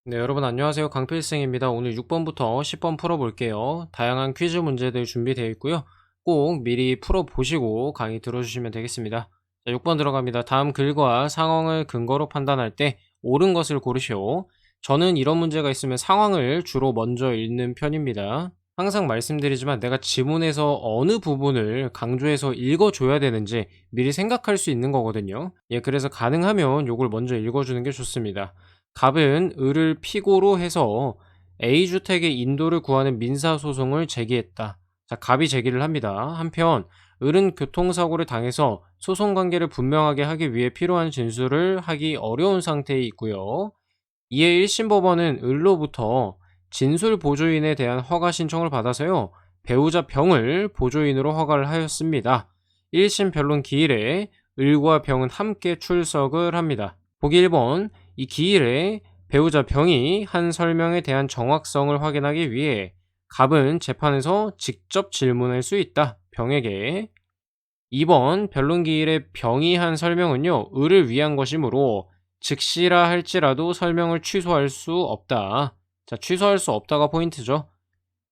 네, 여러분 안녕하세요. 강필승입니다. 오늘 6번부터 10번 풀어볼게요. 다양한 퀴즈 문제들 준비되어 있고요. 꼭 미리 풀어보시고 강의 들어주시면 되겠습니다. 자, 6번 들어갑니다. 다음 글과 상황을 근거로 판단할 때 옳은 것을 고르시오. 저는 이런 문제가 있으면 상황을 주로 먼저 읽는 편입니다. 항상 말씀드리지만 내가 지문에서 어느 부분을 강조해서 읽어줘야 되는지 미리 생각할 수 있는 거거든요. 예, 그래서 가능하면 이걸 먼저 읽어주는 게 좋습니다. 갑은 을을 피고로 해서 A주택의 인도를 구하는 민사소송을 제기했다. 자, 갑이 제기를 합니다. 한편 을은 교통사고를 당해서 소송관계를 분명하게 하기 위해 필요한 진술을 하기 어려운 상태에 있고요. 이에 1심 법원은 을로부터 진술 보조인에 대한 허가 신청을 받아서요. 배우자 병을 보조인으로 허가를 하였습니다. 1심 변론 기일에 을과 병은 함께 출석을 합니다. 보기 1번, 이 기일에 배우자 병이 한 설명에 대한 정확성을 확인하기 위해 갑은 재판에서 직접 질문할 수 있다. 병에게. 2번, 변론 기일에 병이 한 설명은요, 을을 위한 것이므로 즉시라 할지라도 설명을 취소할 수 없다. 자, 취소할 수 없다가 포인트죠.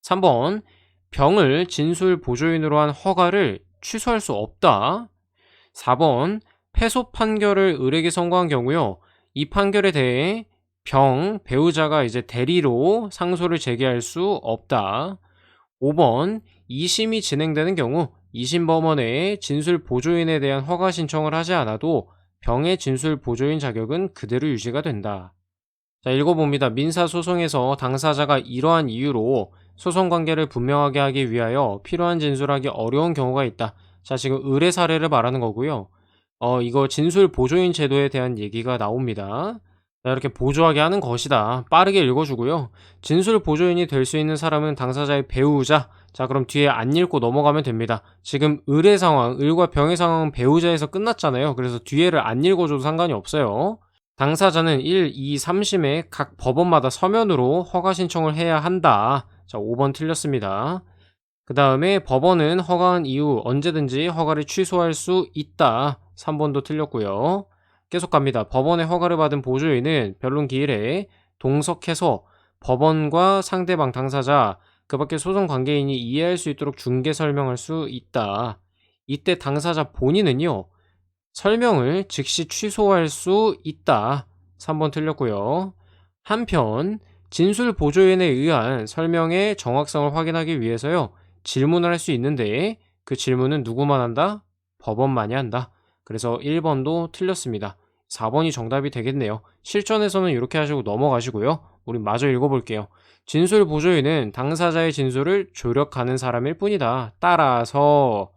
3번, 병을 진술 보조인으로 한 허가를 취소할 수 없다. 4번, 패소 판결을 을에게 선고한 경우요. 이 판결에 대해 배우자가 이제 대리로 상소를 제기할 수 없다. 5번, 2심이 진행되는 경우 2심 법원에 진술 보조인에 대한 허가 신청을 하지 않아도 병의 진술 보조인 자격은 그대로 유지가 된다. 자, 읽어봅니다. 민사소송에서 당사자가 이러한 이유로 소송 관계를 분명하게 하기 위하여 필요한 진술하기 어려운 경우가 있다. 자, 지금 의뢰 사례를 말하는 거고요. 이거 진술 보조인 제도에 대한 얘기가 나옵니다. 자, 이렇게 보조하게 하는 것이다. 빠르게 읽어주고요. 진술 보조인이 될 수 있는 사람은 당사자의 배우자. 자, 그럼 뒤에 안 읽고 넘어가면 됩니다. 지금 을의 상황, 을과 병의 상황은 배우자에서 끝났잖아요. 그래서 뒤에를 안 읽어줘도 상관이 없어요. 당사자는 1, 2, 3심에 각 법원마다 서면으로 허가 신청을 해야 한다. 자, 5번 틀렸습니다. 그 다음에 법원은 허가한 이후 언제든지 허가를 취소할 수 있다. 3번도 틀렸고요. 계속 갑니다. 법원의 허가를 받은 보조인은 변론 기일에 동석해서 법원과 상대방 당사자, 그 밖에 소송 관계인이 이해할 수 있도록 중개 설명할 수 있다. 이때 당사자 본인은요, 설명을 즉시 취소할 수 있다. 3번 틀렸고요. 한편 진술 보조인에 의한 설명의 정확성을 확인하기 위해서요. 질문을 할 수 있는데 그 질문은 누구만 한다? 법원만이 한다. 그래서 1번도 틀렸습니다. 4번이 정답이 되겠네요. 실전에서는 이렇게 하시고 넘어가시고요. 우리 마저 읽어볼게요. 진술 보조인은 당사자의 진술을 조력하는 사람일 뿐이다. 따라서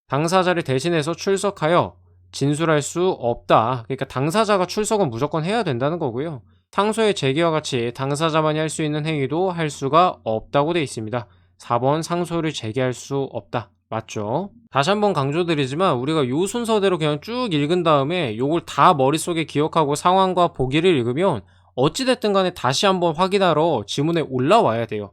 당사자를 대신해서 출석하여 진술할 수 없다. 그러니까 당사자가 출석은 무조건 해야 된다는 거고요. 상소의 제기와 같이 당사자만이 할 수 있는 행위도 할 수가 없다고 되어 있습니다. 4번 상소를 제기할 수 없다. 맞죠? 다시 한번 강조드리지만 우리가 요 순서대로 그냥 쭉 읽은 다음에 요걸 다 머릿속에 기억하고 상황과 보기를 읽으면 어찌됐든 간에 다시 한번 확인하러 지문에 올라와야 돼요.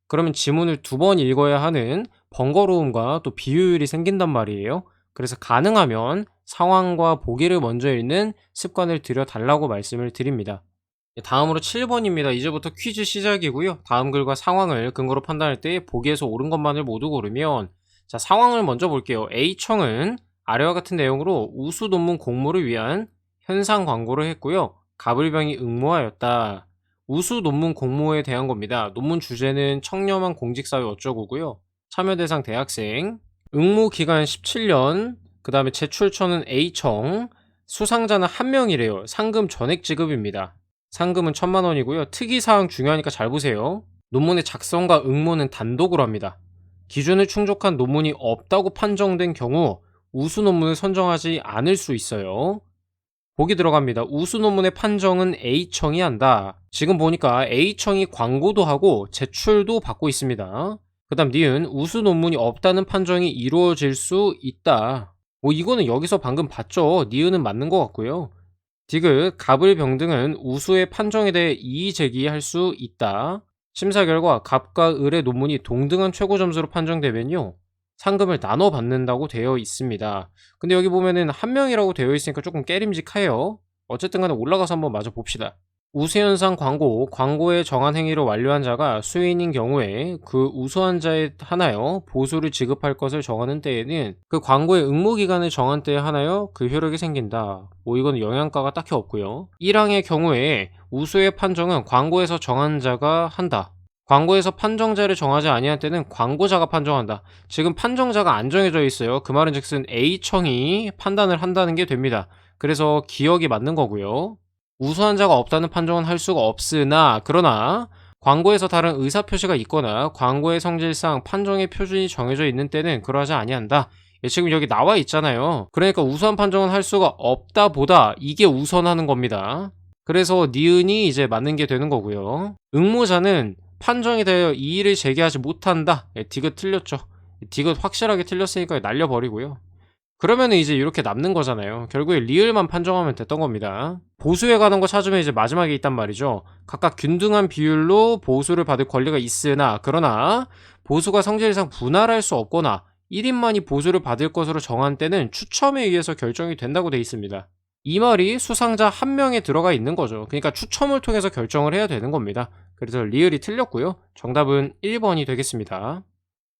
그러면 지문을 2번 읽어야 하는 번거로움과 또 비효율이 생긴단 말이에요. 그래서 가능하면 상황과 보기를 먼저 읽는 습관을 들여달라고 말씀을 드립니다. 다음으로 7번입니다. 이제부터 퀴즈 시작이고요. 다음 글과 상황을 근거로 판단할 때 보기에서 옳은 것만을 모두 고르면, 자, 상황을 먼저 볼게요. A청은 아래와 같은 내용으로 우수 논문 공모를 위한 현상 광고를 했고요. 갑을병이 응모하였다. 우수 논문 공모에 대한 겁니다. 논문 주제는 청렴한 공직사회 어쩌고고요. 참여 대상 대학생, 응모 기간 17년, 그 다음에 제출처는 A청, 수상자는 1명이래요. 상금 전액 지급입니다. 상금은 1000만원이고요. 특이사항 중요하니까 잘 보세요. 논문의 작성과 응모는 단독으로 합니다. 기준을 충족한 논문이 없다고 판정된 경우 우수 논문을 선정하지 않을 수 있어요. 보기 들어갑니다. 우수 논문의 판정은 A청이 한다. 지금 보니까 A청이 광고도 하고 제출도 받고 있습니다. 그 다음 니은 우수 논문이 없다는 판정이 이루어질 수 있다. 이거는 여기서 방금 봤죠. 니은은 맞는 것 같고요. 디귿 갑을 병 등은 우수의 판정에 대해 이의 제기할 수 있다. 심사 결과 갑과 을의 논문이 동등한 최고 점수로 판정되면요, 상금을 나눠 받는다고 되어 있습니다. 근데 여기 보면은 1명이라고 되어 있으니까 조금 깨림직해요. 어쨌든 간에 올라가서 한번 마저 봅시다. 우수현상 광고, 광고의 정한 행위를 완료한 자가 수인인 경우에 그 우수한 자에 한하여 보수를 지급할 것을 정하는 때에는 그 광고의 응모기간을 정한 때에 한하여 그 효력이 생긴다. 뭐 이건 영향가가 딱히 없고요. 1항의 경우에 우수의 판정은 광고에서 정한 자가 한다. 광고에서 판정자를 정하지 아니할 때는 광고자가 판정한다. 지금 판정자가 안 정해져 있어요. 그 말은 즉슨 A청이 판단을 한다는 게 됩니다. 그래서 기억이 맞는 거고요. 우수한 자가 없다는 판정은 할 수가 없으나, 그러나 광고에서 다른 의사표시가 있거나 광고의 성질상 판정의 표준이 정해져 있는 때는 그러하지 아니한다. 예, 지금 여기 나와 있잖아요. 그러니까 우수한 판정은 할 수가 없다 보다 이게 우선하는 겁니다. 그래서 니은이 이제 맞는 게 되는 거고요. 응모자는 판정이 되어 이의를 제기하지 못한다. 예, 디귿 틀렸죠. 디귿 확실하게 틀렸으니까 날려버리고요. 그러면 이제 이렇게 남는 거잖아요. 결국에 리을만 판정하면 됐던 겁니다. 보수에 관한 거 찾으면 이제 마지막에 있단 말이죠. 각각 균등한 비율로 보수를 받을 권리가 있으나, 그러나 보수가 성질상 분할할 수 없거나 1인만이 보수를 받을 것으로 정한 때는 추첨에 의해서 결정이 된다고 돼 있습니다. 이 말이 수상자 한 명에 들어가 있는 거죠. 그러니까 추첨을 통해서 결정을 해야 되는 겁니다. 그래서 리을이 틀렸고요. 정답은 1번이 되겠습니다.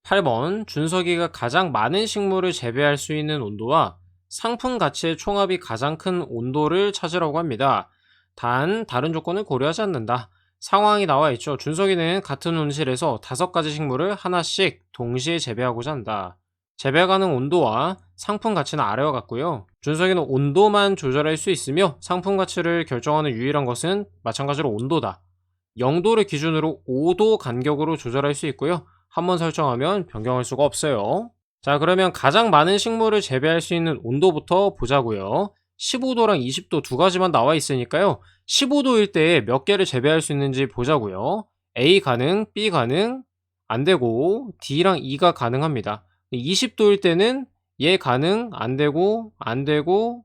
8번, 준석이가 가장 많은 식물을 재배할 수 있는 온도와 상품 가치의 총합이 가장 큰 온도를 찾으라고 합니다. 단, 다른 조건을 고려하지 않는다. 상황이 나와 있죠. 준석이는 같은 온실에서 5가지 식물을 하나씩 동시에 재배하고자 한다. 재배 가능 온도와 상품 가치는 아래와 같고요. 준석이는 온도만 조절할 수 있으며 상품 가치를 결정하는 유일한 것은 마찬가지로 온도다. 0도를 기준으로 5도 간격으로 조절할 수 있고요. 한번 설정하면 변경할 수가 없어요. 자, 그러면 가장 많은 식물을 재배할 수 있는 온도부터 보자고요. 15도랑 20도 두 가지만 나와 있으니까요. 15도일 때 몇 개를 재배할 수 있는지 보자고요. A 가능, B 가능, 안 되고 D랑 E가 가능합니다. 20도일 때는 얘 가능, 안 되고, 안 되고,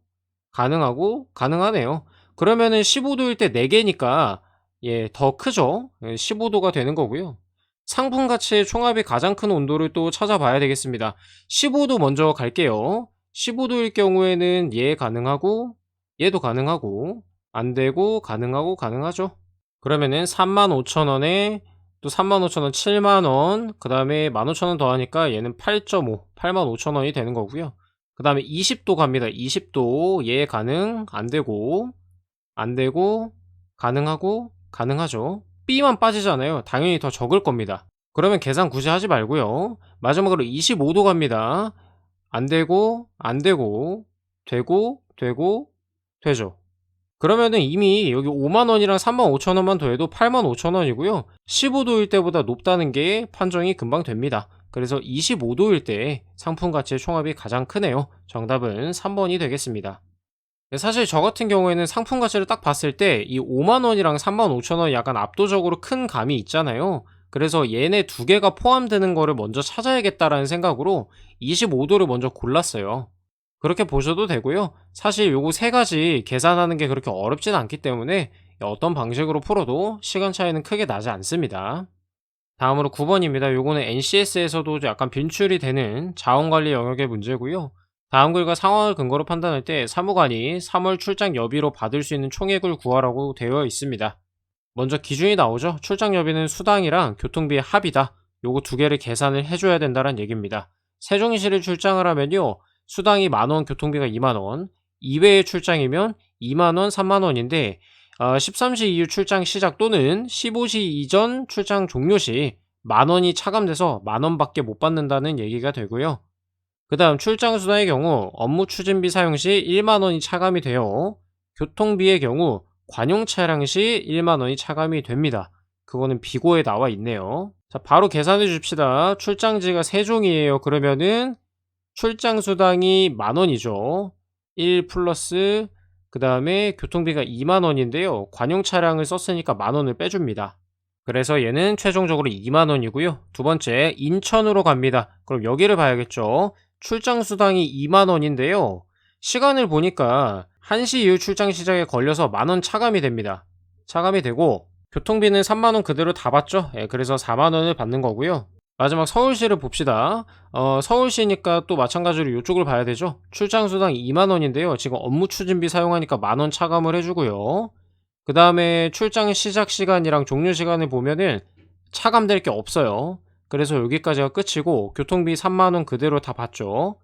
가능하고, 가능하네요. 그러면은 15도일 때 4개니까 예, 더 크죠? 15도가 되는 거고요. 상품 가치의 총합이 가장 큰 온도를 또 찾아봐야 되겠습니다. 15도 먼저 갈게요. 15도일 경우에는 얘 가능하고, 얘도 가능하고, 안 되고, 가능하고, 가능하죠. 그러면은 35,000원에 또 35,000원, 7만원, 그 다음에 15,000원 더하니까 얘는 8.5, 85,000원이 되는 거고요. 그 다음에 20도 갑니다. 20도, 얘 가능, 안 되고, 안 되고, 가능하고, 가능하죠. B만 빠지잖아요. 당연히 더 적을 겁니다. 그러면 계산 굳이 하지 말고요. 마지막으로 25도 갑니다. 안 되고, 안 되고, 되고, 되고, 되죠. 그러면은 이미 여기 5만원이랑 35,000원만 더해도 85,000원이고요. 15도일 때보다 높다는 게 판정이 금방 됩니다. 그래서 25도일 때 상품 가치의 총합이 가장 크네요. 정답은 3번이 되겠습니다. 사실 저 같은 경우에는 상품 가치를 딱 봤을 때 이 5만원이랑 35,000원이 약간 압도적으로 큰 감이 있잖아요. 그래서 얘네 두 개가 포함되는 거를 먼저 찾아야겠다라는 생각으로 25도를 먼저 골랐어요. 그렇게 보셔도 되고요. 사실 요거 세 가지 계산하는 게 그렇게 어렵진 않기 때문에 어떤 방식으로 풀어도 시간 차이는 크게 나지 않습니다. 다음으로 9번입니다. 요거는 NCS에서도 약간 빈출이 되는 자원관리 영역의 문제고요. 다음 글과 상황을 근거로 판단할 때 사무관이 3월 출장 여비로 받을 수 있는 총액을 구하라고 되어 있습니다. 먼저 기준이 나오죠. 출장 여비는 수당이랑 교통비의 합이다. 요거 두 개를 계산을 해줘야 된다는 얘기입니다. 세종시를 출장을 하면요. 수당이 만원, 교통비가 2만원, 이외의 출장이면 2만원, 3만원인데 13시 이후 출장 시작 또는 15시 이전 출장 종료 시 만원이 차감돼서 만원밖에 못 받는다는 얘기가 되고요. 그 다음 출장 수당의 경우 업무 추진비 사용 시 1만원이 차감이 되어 교통비의 경우 관용 차량 시 1만원이 차감이 됩니다. 그거는 비고에 나와 있네요. 자, 바로 계산해 줍시다. 출장지가 세종이에요. 그러면은 출장 수당이 만원이죠. 1 플러스 그 다음에 교통비가 2만원인데요. 관용 차량을 썼으니까 만원을 빼줍니다. 그래서 얘는 최종적으로 2만원이고요. 두 번째 인천으로 갑니다. 그럼 여기를 봐야겠죠. 출장 수당이 2만원인데요. 시간을 보니까 1시 이후 출장 시작에 걸려서 만원 차감이 됩니다. 차감이 되고 교통비는 3만원 그대로 다 받죠. 예, 그래서 4만원을 받는 거고요. 마지막 서울시를 봅시다. 서울시니까 또 마찬가지로 이쪽을 봐야 되죠. 출장 수당 2만원인데요. 지금 업무 추진비 사용하니까 만원 차감을 해주고요. 그 다음에 출장 시작 시간이랑 종료 시간을 보면은 차감될 게 없어요. 그래서 여기까지가 끝이고 교통비 3만원 그대로 다 받죠.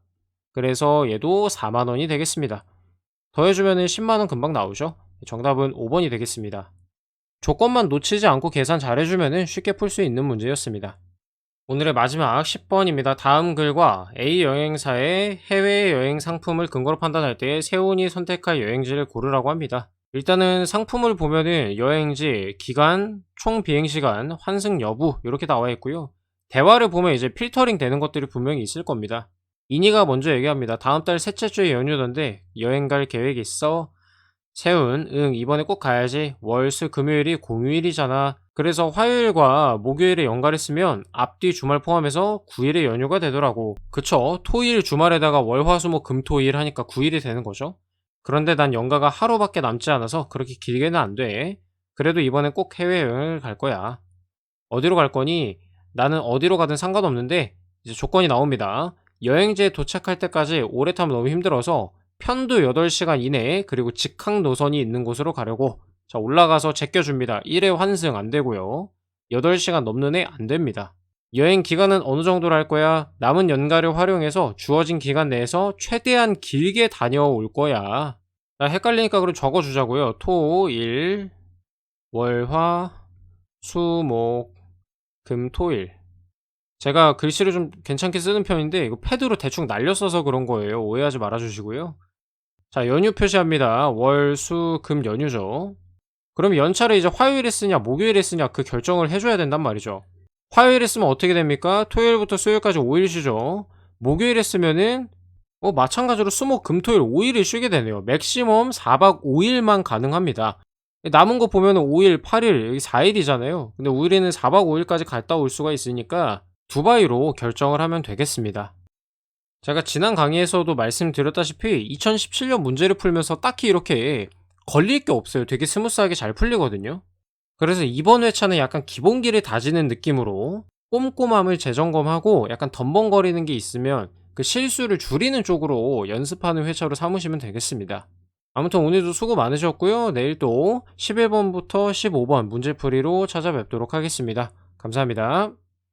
그래서 얘도 4만원이 되겠습니다. 더해주면은 10만원 금방 나오죠. 정답은 5번이 되겠습니다. 조건만 놓치지 않고 계산 잘해주면은 쉽게 풀 수 있는 문제였습니다. 오늘의 마지막 10번입니다. 다음 글과 A 여행사의 해외여행 상품을 근거로 판단할 때 세훈이 선택할 여행지를 고르라고 합니다. 일단은 상품을 보면은 여행지, 기간, 총 비행시간, 환승 여부 이렇게 나와 있고요. 대화를 보면 이제 필터링 되는 것들이 분명히 있을 겁니다. 이니가 먼저 얘기합니다. 다음 달 셋째 주에 연휴던데 여행 갈 계획 있어? 세훈, 응, 이번에 꼭 가야지. 월, 수, 금요일이 공휴일이잖아. 그래서 화요일과 목요일에 연가했으면 앞뒤 주말 포함해서 9일의 연휴가 되더라고. 그쵸? 토일 주말에다가 월, 화, 수, 목, 금, 토, 일 하니까 9일이 되는 거죠. 그런데 난 연가가 하루밖에 남지 않아서 그렇게 길게는 안 돼. 그래도 이번엔 꼭 해외여행을 갈 거야. 어디로 갈 거니? 나는 어디로 가든 상관없는데 이제 조건이 나옵니다. 여행지에 도착할 때까지 오래 타면 너무 힘들어서 편도 8시간 이내에 그리고 직항 노선이 있는 곳으로 가려고. 자, 올라가서 제껴줍니다. 1회 환승 안 되고요. 8시간 넘는 애 안 됩니다. 여행 기간은 어느 정도로 할 거야? 남은 연가를 활용해서 주어진 기간 내에서 최대한 길게 다녀올 거야. 자, 헷갈리니까 그럼 적어주자고요. 토, 일, 월, 화, 수, 목, 금, 토, 일. 제가 글씨를 좀 괜찮게 쓰는 편인데 이거 패드로 대충 날려 써서 그런 거예요. 오해하지 말아주시고요. 자, 연휴 표시합니다. 월, 수, 금 연휴죠. 그럼 연차를 이제 화요일에 쓰냐 목요일에 쓰냐 그 결정을 해줘야 된단 말이죠. 화요일에 쓰면 어떻게 됩니까? 토요일부터 수요일까지 5일 쉬죠. 목요일에 쓰면은 마찬가지로 수목 금토일 5일을 쉬게 되네요. 맥시멈 4박 5일만 가능합니다. 남은 거 보면은 5일, 8일, 여기 4일이잖아요. 근데 우리는 4박 5일까지 갔다 올 수가 있으니까 두바이로 결정을 하면 되겠습니다. 제가 지난 강의에서도 말씀드렸다시피 2017년 문제를 풀면서 딱히 이렇게 걸릴 게 없어요. 되게 스무스하게 잘 풀리거든요. 그래서 이번 회차는 약간 기본기를 다지는 느낌으로 꼼꼼함을 재점검하고 약간 덤벙거리는 게 있으면 그 실수를 줄이는 쪽으로 연습하는 회차로 삼으시면 되겠습니다. 아무튼 오늘도 수고 많으셨고요. 내일 또 11번부터 15번 문제풀이로 찾아뵙도록 하겠습니다. 감사합니다.